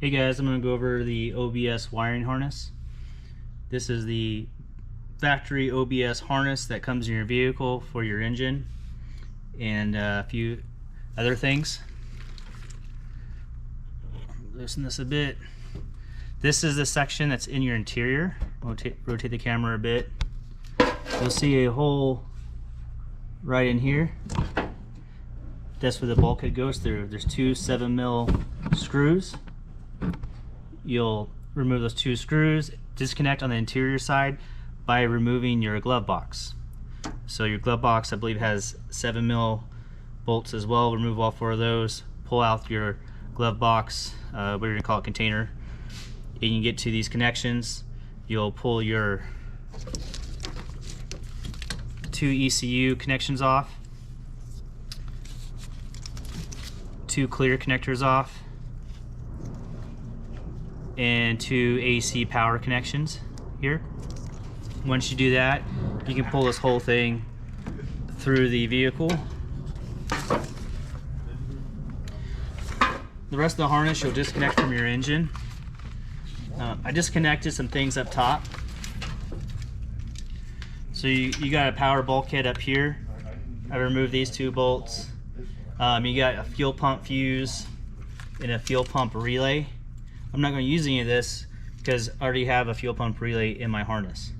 Hey guys, I'm going to go over the OBS wiring harness. This is the factory OBS harness that comes in your vehicle for your engine and a few other things. Loosen this a bit. This is the section that's in your interior. Rotate the camera a bit. You'll see a hole right in here. That's where the bulkhead goes through. There's two 7mm screws. You'll remove those two screws, disconnect on the interior side by removing your glove box. So your glove box, I believe, has 7mm bolts as well. Remove all four of those, pull out your glove box, what you're gonna call it, container. And you can get to these connections. You'll pull your two ECU connections off, two clear connectors off, and two AC power connections here. Once you do that, you can pull this whole thing through the vehicle. The rest of the harness you'll disconnect from your engine. I disconnected some things up top. So you got a power bulkhead up here. I removed these two bolts. You got a fuel pump fuse and a fuel pump relay. I'm not going to use any of this because I already have a fuel pump relay in my harness.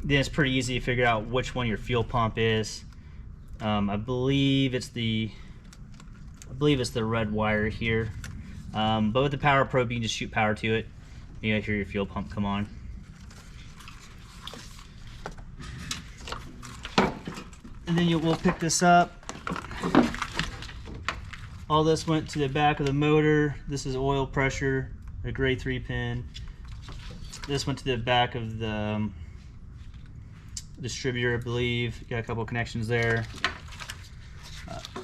Then it's pretty easy to figure out which one your fuel pump is. I believe it's the red wire here. But with the power probe, you can just shoot power to it. You hear your fuel pump come on. And then we'll pick this up. All this went to the back of the motor. This is oil pressure, a gray 3-pin. This went to the back of the distributor, I believe. Got a couple connections there.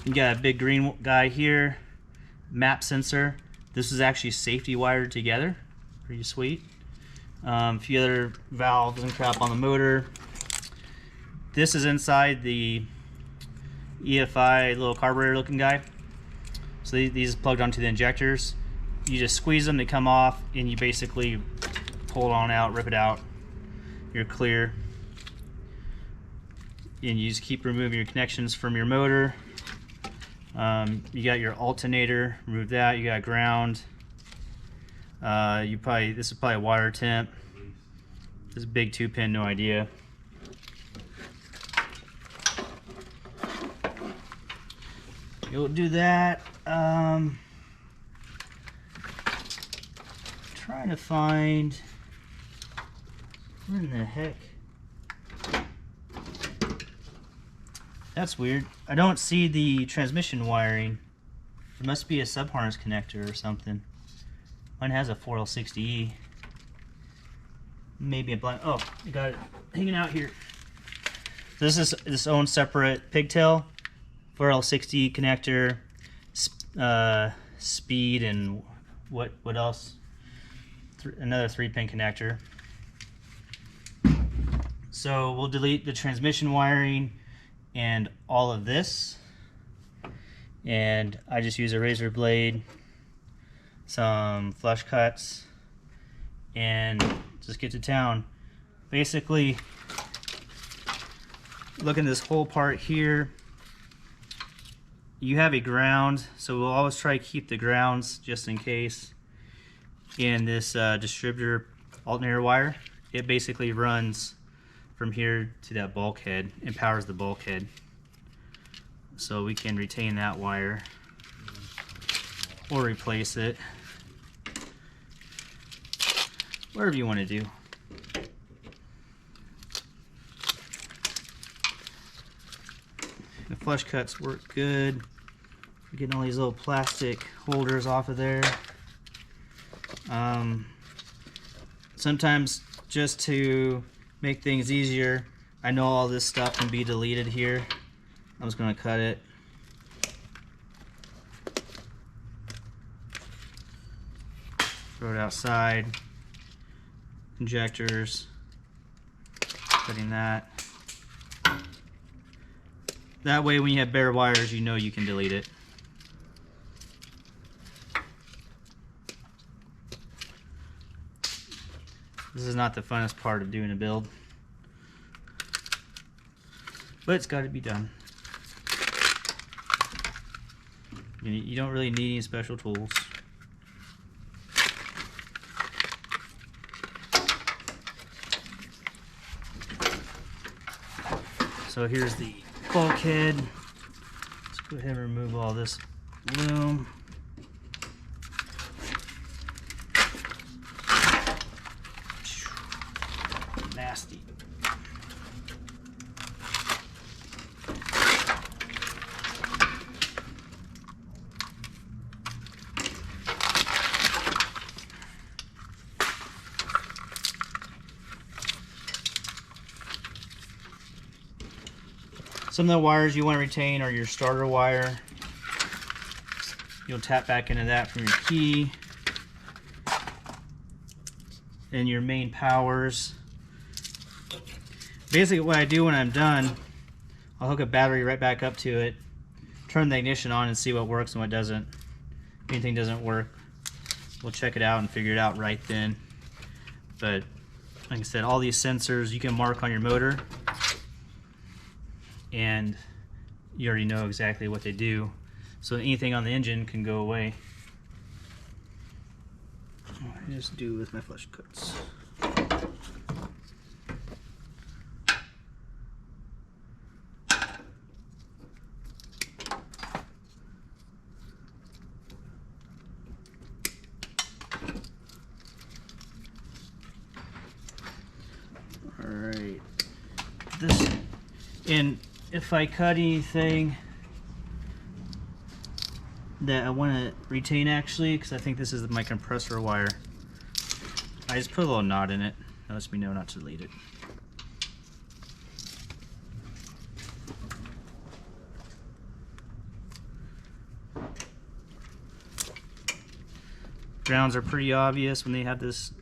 You got a big green guy here, map sensor. This is actually safety wired together. Pretty sweet. A few other valves and crap on the motor. This is inside the EFI little carburetor looking guy. So these plugged onto the injectors. You just squeeze them, they come off, and you basically pull it on out, rip it out. You're clear. And you just keep removing your connections from your motor. You got your alternator, remove that. You got ground. This is probably a wire temp. This is a big 2-pin, no idea. You'll do that. Trying to find, where in the heck? That's weird. I don't see the transmission wiring. It must be a sub-harness connector or something. Mine has a 4L60E. Maybe a blind. Oh, I got it hanging out here. This is its own separate pigtail. 4L60 connector, speed, and what else? Another 3-pin connector. So we'll delete the transmission wiring and all of this. And I just use a razor blade, some flush cuts, and just get to town. Basically, look at this whole part here. You have a ground, so we'll always try to keep the grounds just in case. And this distributor alternator wire, it basically runs from here to that bulkhead and powers the bulkhead. So we can retain that wire or replace it, whatever you want to do. The flush cuts work good. Getting all these little plastic holders off of there. Sometimes just to make things easier, I know all this stuff can be deleted here. I'm just going to cut it. Throw it outside. Injectors. Cutting that. That way when you have bare wires, you know you can delete it. This is not the funnest part of doing a build, but it's got to be done. You don't really need any special tools. So here's the bulkhead. Let's go ahead and remove all this loom. Nasty. Some of the wires you want to retain are your starter wire. You'll tap back into that from your key. And your main powers. Basically what I do when I'm done, I'll hook a battery right back up to it, turn the ignition on and see what works and what doesn't. If anything doesn't work, we'll check it out and figure it out right then. But like I said, all these sensors you can mark on your motor, and you already know exactly what they do. So anything on the engine can go away. I just do with my flush cuts. All right. This, and if I cut anything that I want to retain, actually, because I think this is my compressor wire, I just put a little knot in it. That lets me know not to delete it. Grounds are pretty obvious when they have this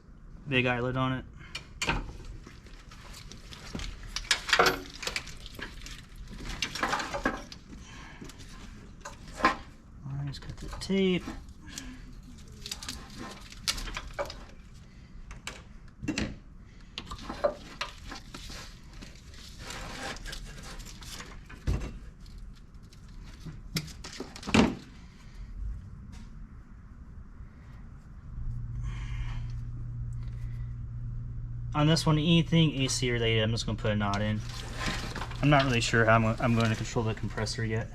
big eyelet on it. Just cut the tape. On this one, anything AC related, I'm just going to put a knot in. I'm not really sure how I'm going to control the compressor yet.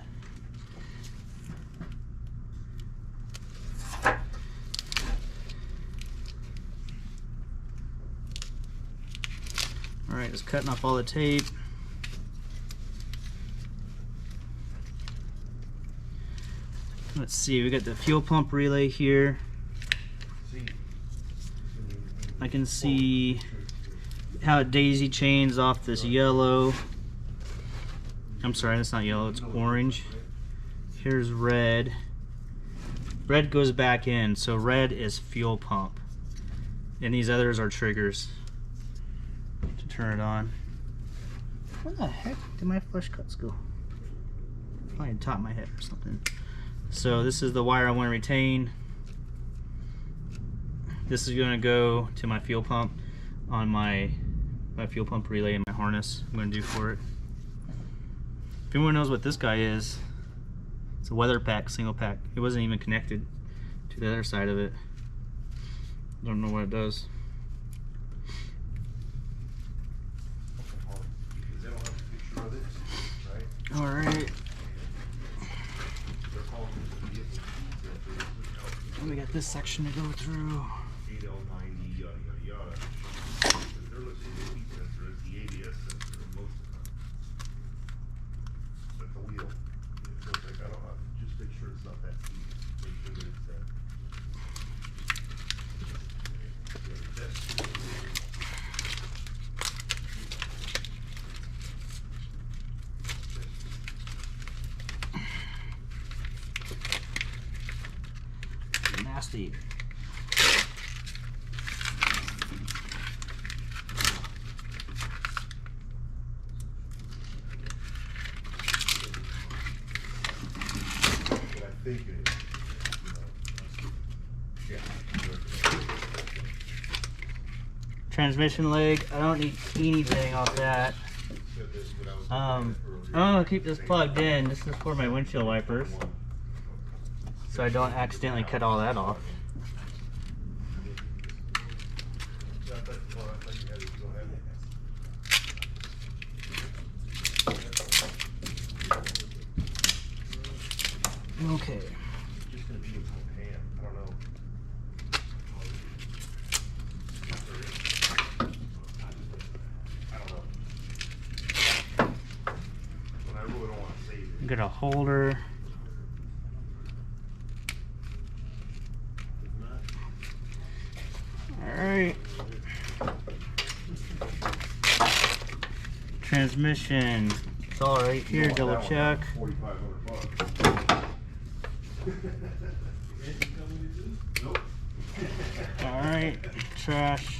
Alright, just cutting off all the tape. Let's see, we got the fuel pump relay here. I can see how it daisy chains off this yellow. I'm sorry, that's not yellow, it's orange. Here's red. Red goes back in, so red is fuel pump. And these others are triggers to turn it on. Where the heck did my flush cuts go? Probably on top of my head or something. So this is the wire I want to retain. This is going to go to my fuel pump on my fuel pump relay and my harness I'm going to do for it. If anyone knows what this guy is, it's a weather pack, single pack. It wasn't even connected to the other side of it. Don't know what it does. Alright. We got this section to go through. Nasty. transmission leg. I don't need anything off that. I'm gonna keep this plugged in. This is for my windshield wipers, so I don't accidentally cut all that off. Okay. Get a holder. Alright. Transmission. It's all right here, double check. Alright, trash.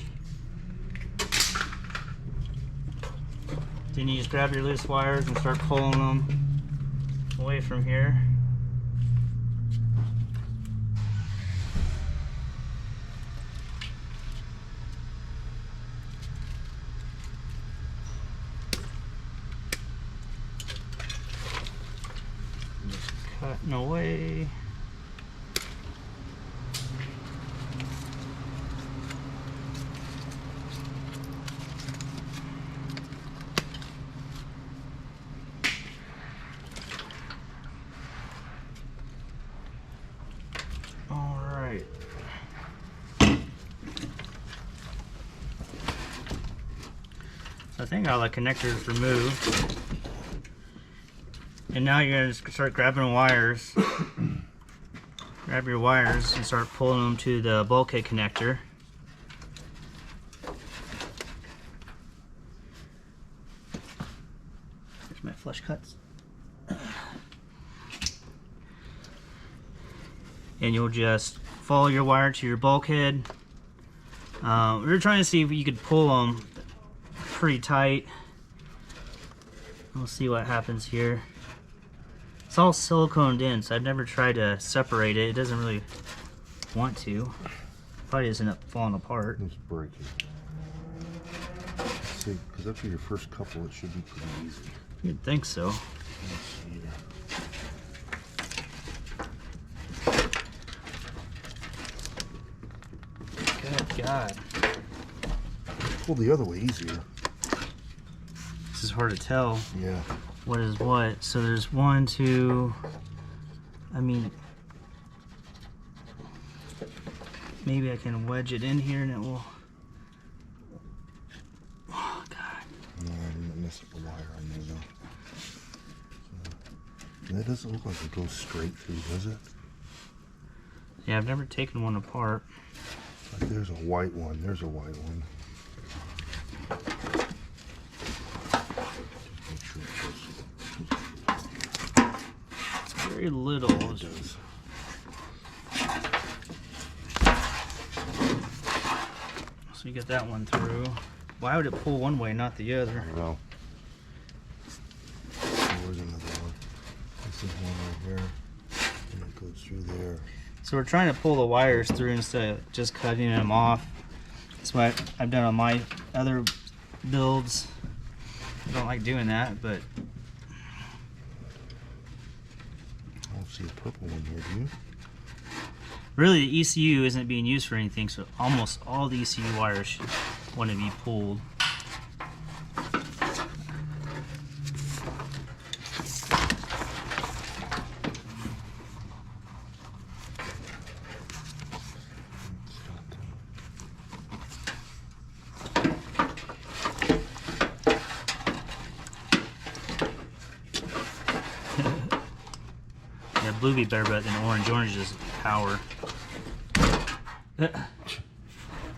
Then you just grab your loose wires and start pulling them away from here. Just cutting away. I think all the connectors removed. And now you're going to start grabbing wires. Grab your wires and start pulling them to the bulkhead connector. There's my flush cuts. And you'll just follow your wire to your bulkhead. We were trying to see if you could pull them pretty tight. We'll see what happens here. It's all siliconed in, so I've never tried to separate it. It doesn't really want to. Probably doesn't end up falling apart. It's breaking. See, because after your first couple, it should be pretty easy. You'd think so. Good God. Pull the other way easier. This is hard to tell. Yeah. What is what? So there's 1, 2. I mean, maybe I can wedge it in here and it will. Oh God. No, I didn't mess up the wire on there though. So, that doesn't look like it goes straight through, does it? Yeah, I've never taken one apart. Like there's a white one. There's a white one. Very little. It does. So you get that one through. Why would it pull one way, not the other? I don't know. So where's another one? This is one right here. And it goes through there. So we're trying to pull the wires through instead of just cutting them off. That's what I've done on my other builds. I don't like doing that, but I don't see a purple one here, do you? really the ECU isn't being used for anything, so almost all the ECU wires should want to be pulled. Yeah, blue be better than orange. Orange is power. That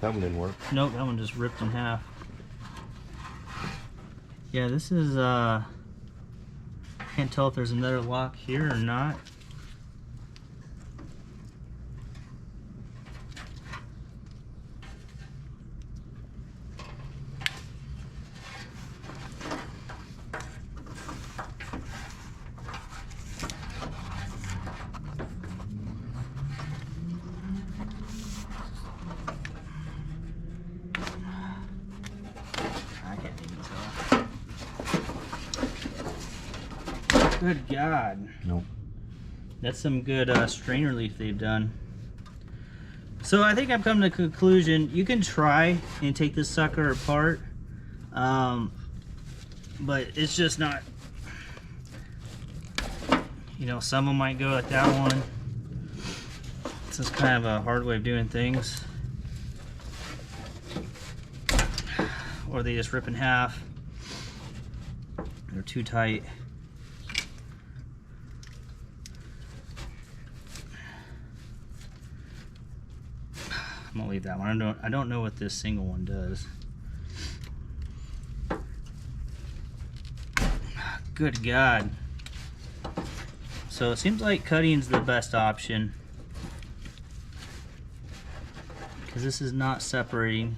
one didn't work. Nope, that one just ripped in half. Yeah, this is can't tell if there's another lock here or not. Good God. Nope. That's some good strain relief they've done. So I think I've come to the conclusion, you can try and take this sucker apart, but it's just not, you know, some of them might go like that one. This is kind of a hard way of doing things. Or they just rip in half. They're too tight. I'm gonna leave that one. I don't know what this single one does. Good God. So it seems like cutting's the best option, because this is not separating.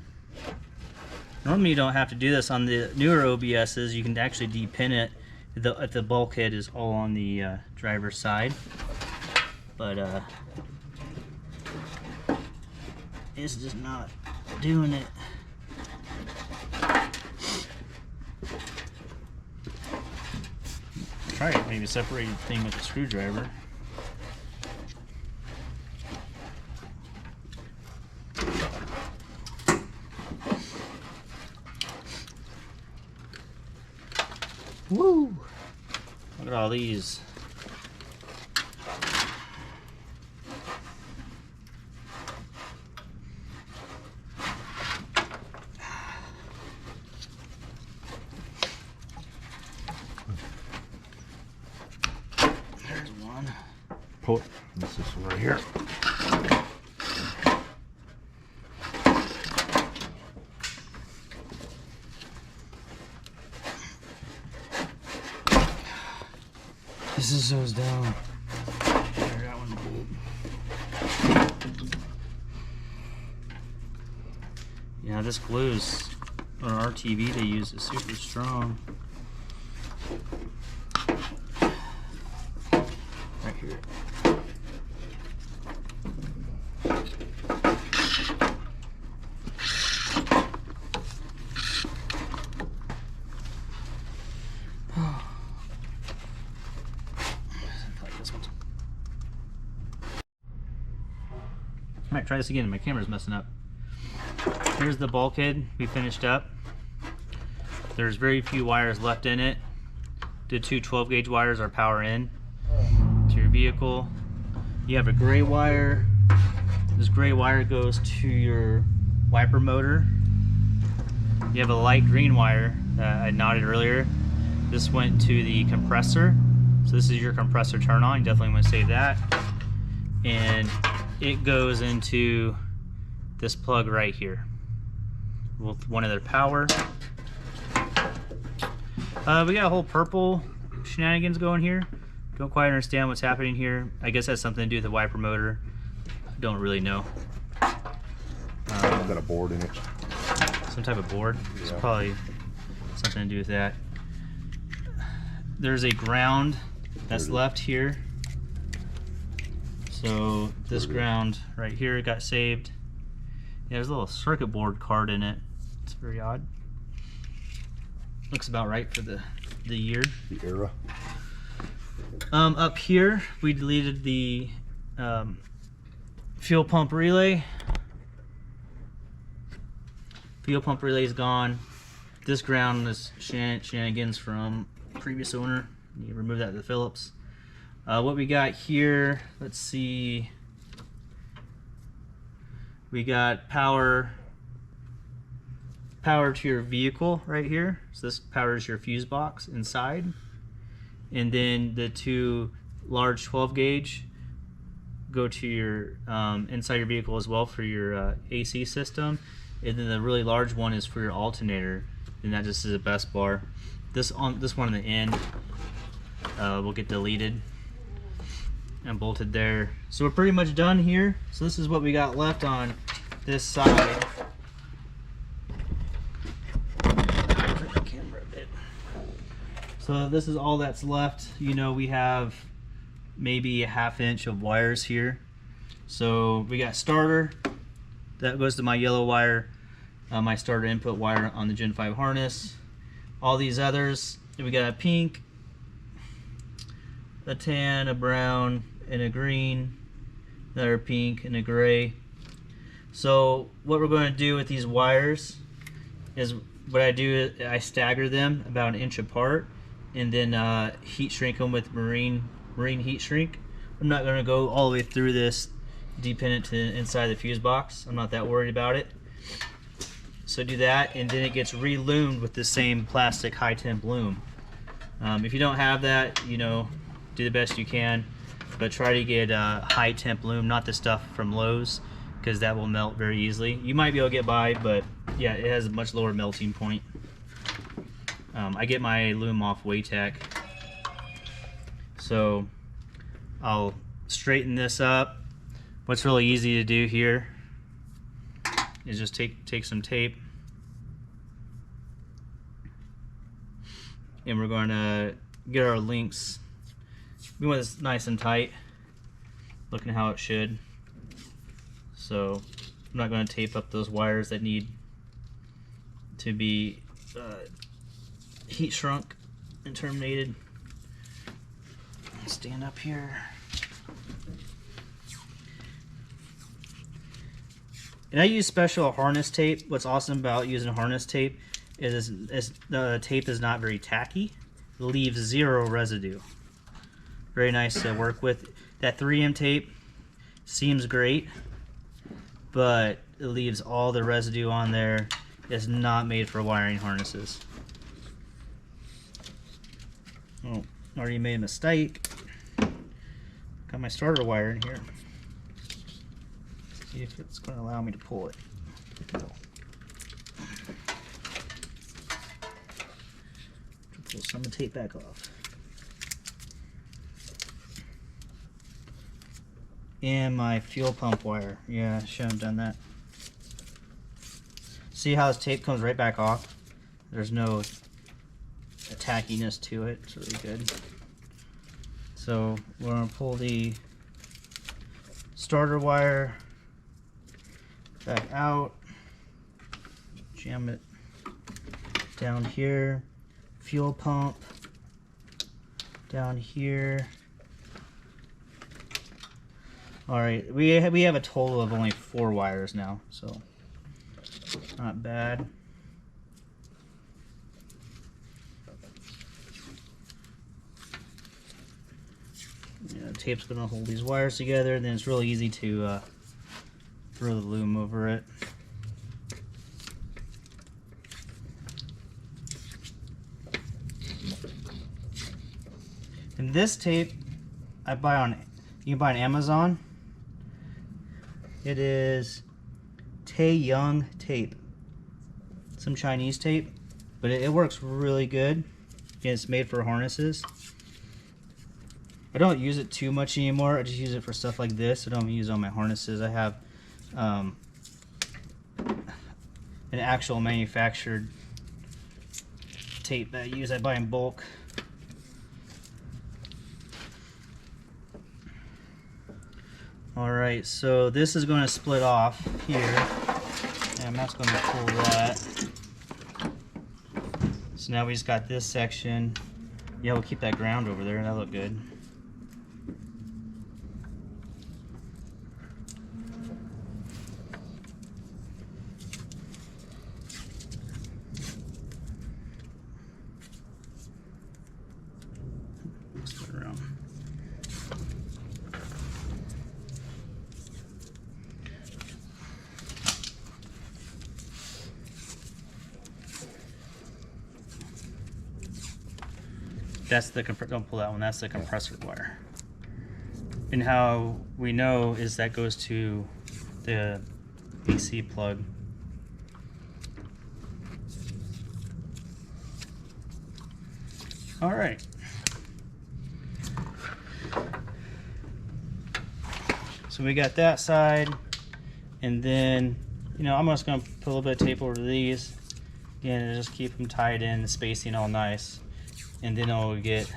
Normally you don't have to do this on the newer OBSs. You can actually depin it if the bulkhead is all on the driver's side. But it's just not doing it. Try it, maybe separate the thing with a screwdriver. Woo! Look at all these. There's one. Oh, this is right here. This is those down. There, that one's good. Yeah, this glue's, or RTV they use, is super strong. Right here. Alright, try this again. My camera's messing up. Here's the bulkhead we finished up. There's very few wires left in it. The two 12-gauge wires are power in to your vehicle. You have a gray wire. This gray wire goes to your wiper motor. You have a light green wire that I nodded earlier. This went to the compressor. So this is your compressor turn on. You definitely want to save that. And it goes into this plug right here with one of their power. We got a whole purple shenanigans going here. Don't quite understand what's happening here. I guess that's something to do with the wiper motor. Don't really know. Got a board in it. Some type of board. It's probably something to do with that. There's a ground that's left here. So this ground right here got saved. Yeah, there's a little circuit board card in it. It's very odd. Looks about right for the year. The era. Up here we deleted the fuel pump relay. Fuel pump relay is gone. This ground is shenanigans from previous owner. You remove that to the Phillips. What we got here, let's see. We got power to your vehicle right here. So this powers your fuse box inside. And then the two large 12 gauge go to your inside your vehicle as well for your AC system. And then the really large one is for your alternator. And that just is a bus bar. This one on the end will get deleted and bolted there. So we're pretty much done here. So this is what we got left on this side. So this is all that's left. You know, we have maybe a 1/2 inch of wires here. So we got starter, that goes to my yellow wire, my starter input wire on the Gen 5 harness. All these others, we got a pink, a tan, a brown, and a green, another pink, and a gray. So what we're going to do with these wires is, what I do is I stagger them about 1 inch apart, and then heat shrink them with marine heat shrink. I'm not going to go all the way through this dependent to inside the fuse box. I'm not that worried about it. So do that, and then it gets re-loomed with the same plastic high temp loom. If you don't have that, you know, do the best you can, but try to get high temp loom, not the stuff from Lowe's, because that will melt very easily. You might be able to get by, but yeah, it has a much lower melting point. I get my loom off Waytech. So I'll straighten this up. What's really easy to do here is just take some tape, and we're going to get our links. We want this nice and tight, looking how it should. So I'm not going to tape up those wires that need to be heat shrunk and terminated. Stand up here. And I use special harness tape. What's awesome about using harness tape is the tape is not very tacky. It leaves 0 residue. Very nice to work with. That 3M tape seems great, but it leaves all the residue on there. It's not made for wiring harnesses. Oh, already made a mistake. Got my starter wire in here. See if it's going to allow me to pull it. Pull some of the tape back off. And my fuel pump wire. Yeah, I should have done that. See how this tape comes right back off? There's no tackiness to it. It's really good. So we're going to pull the starter wire back out, jam it down here, fuel pump down here. All right, we have a total of only 4 wires now, so not bad. Yeah, the tape's gonna hold these wires together, then it's really easy to throw the loom over it. And this tape you can buy on Amazon. It is Taeyong tape. Some Chinese tape, but it works really good. Again, it's made for harnesses. I don't use it too much anymore. I just use it for stuff like this. I don't use it on my harnesses. I have an actual manufactured tape that I use. I buy in bulk. Alright, so this is going to split off here, and that's going to pull that. So now we just got this section. Yeah, we'll keep that ground over there. That'll look good. Split around. That's the don't pull that one. That's the compressor wire. And how we know is that goes to the AC plug. All right. So we got that side, and then I'm just gonna put a little bit of tape over these again to just keep them tied in, the spacing all nice. And then I'll get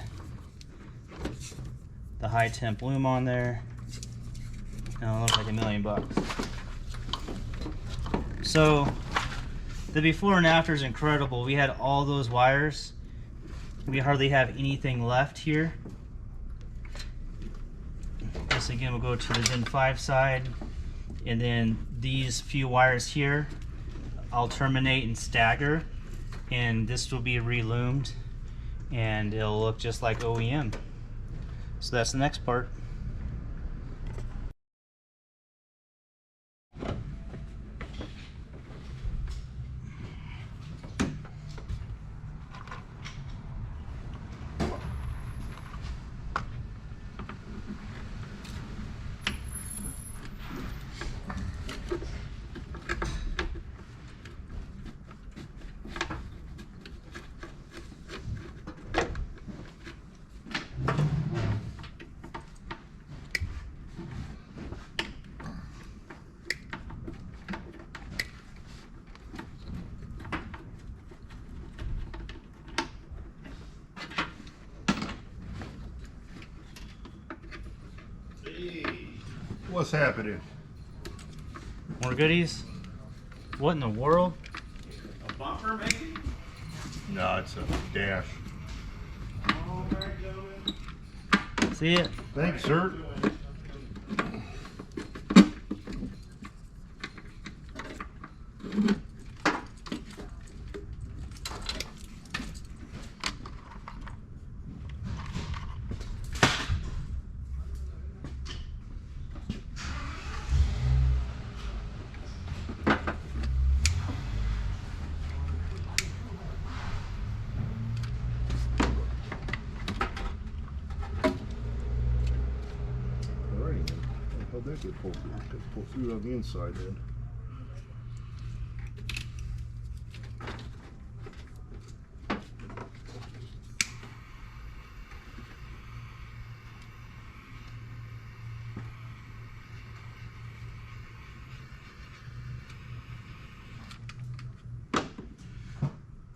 the high temp loom on there, and it'll look like $1,000,000. So the before and after is incredible. We had all those wires. We hardly have anything left here. This again will go to the Gen 5 side, and then these few wires here I'll terminate and stagger, and this will be reloomed and it'll look just like OEM. So that's the next part. What's happening? More goodies? What in the world? A bumper, maybe? No, it's a dash. All right, gentlemen. See it? Thanks, sir. Alrighty. How'd that get pulled through? Got pulled through on the inside then.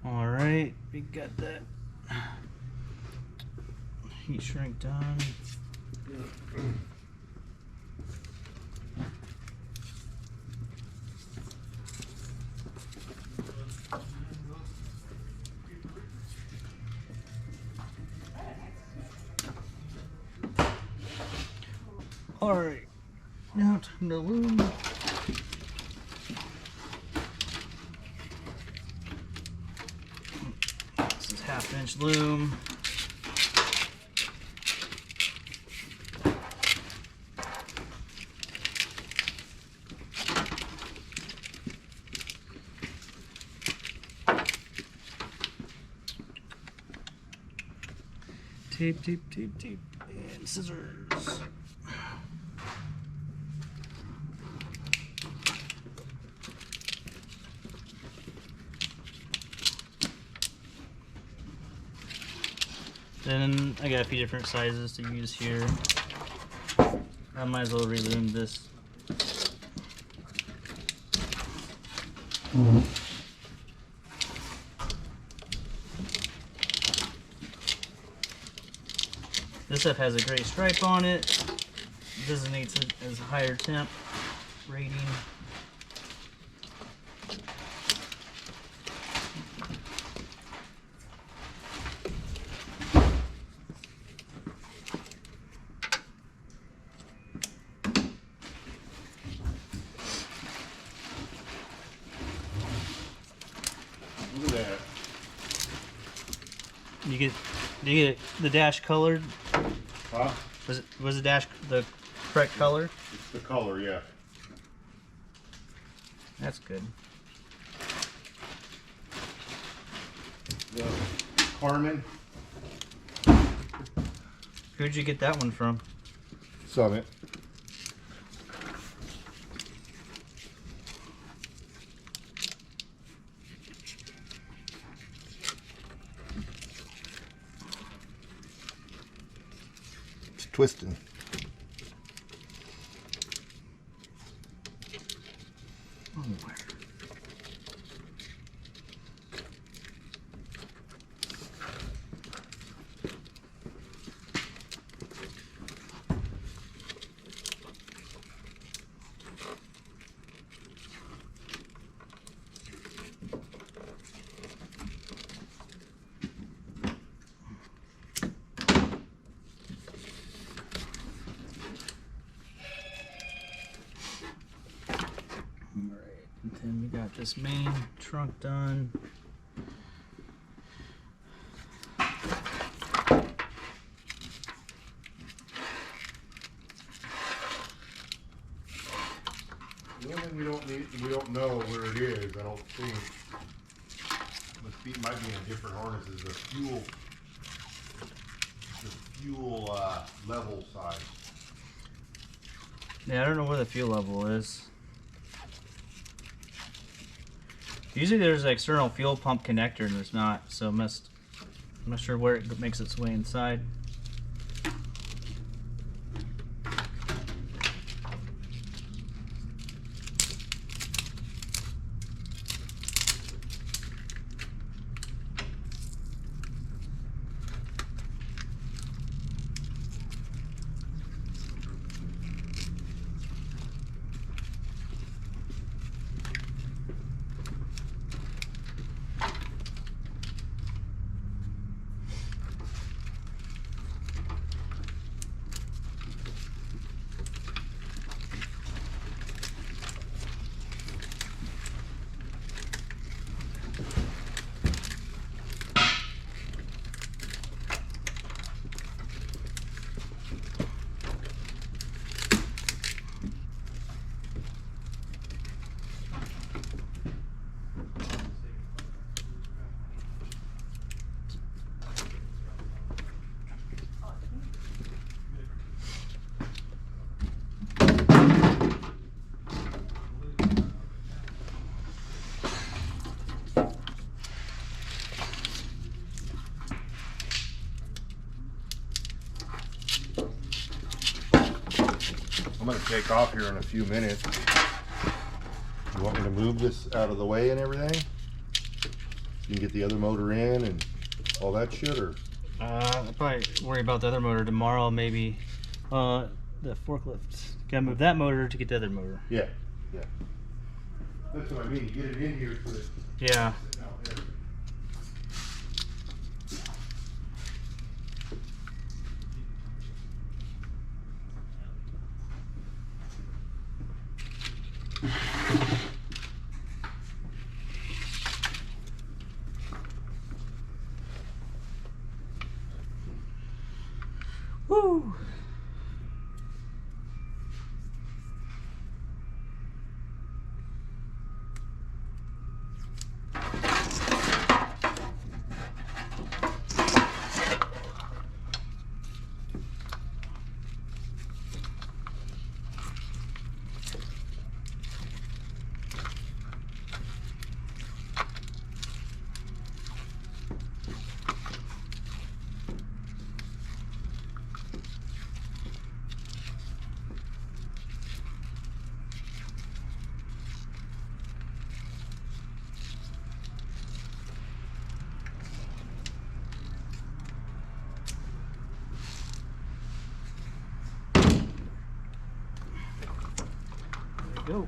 All right, we got that heat shrink done. All right, now time to loom. This is 1/2 inch loom. Tape, tape, tape, tape, and scissors. Then I got a few different sizes to use here. I might as well reloom this. This stuff has a gray stripe on it. Designates it as a higher temp rating. Look at that. Do you get the dash colored? Huh? Was the dash the correct color? It's the color, yeah. That's good. The Carmen Who'd you get that one from? Summit. It's twisting. Oh, this main trunk done. The only thing we don't know where it is, I don't think. Might be in different harnesses, the fuel level size. Yeah, I don't know where the fuel level is. Usually there's an external fuel pump connector and there's not, so I'm not sure where it makes its way inside. I'm gonna take off here in a few minutes. You want me to move this out of the way and everything? You can get the other motor in and all that shit, or? I'll probably worry about the other motor tomorrow, maybe. The forklift. Gotta move that motor to get the other motor. Yeah, yeah. That's what I mean, get it in here so that. Yeah. Out there. Woo! There we go.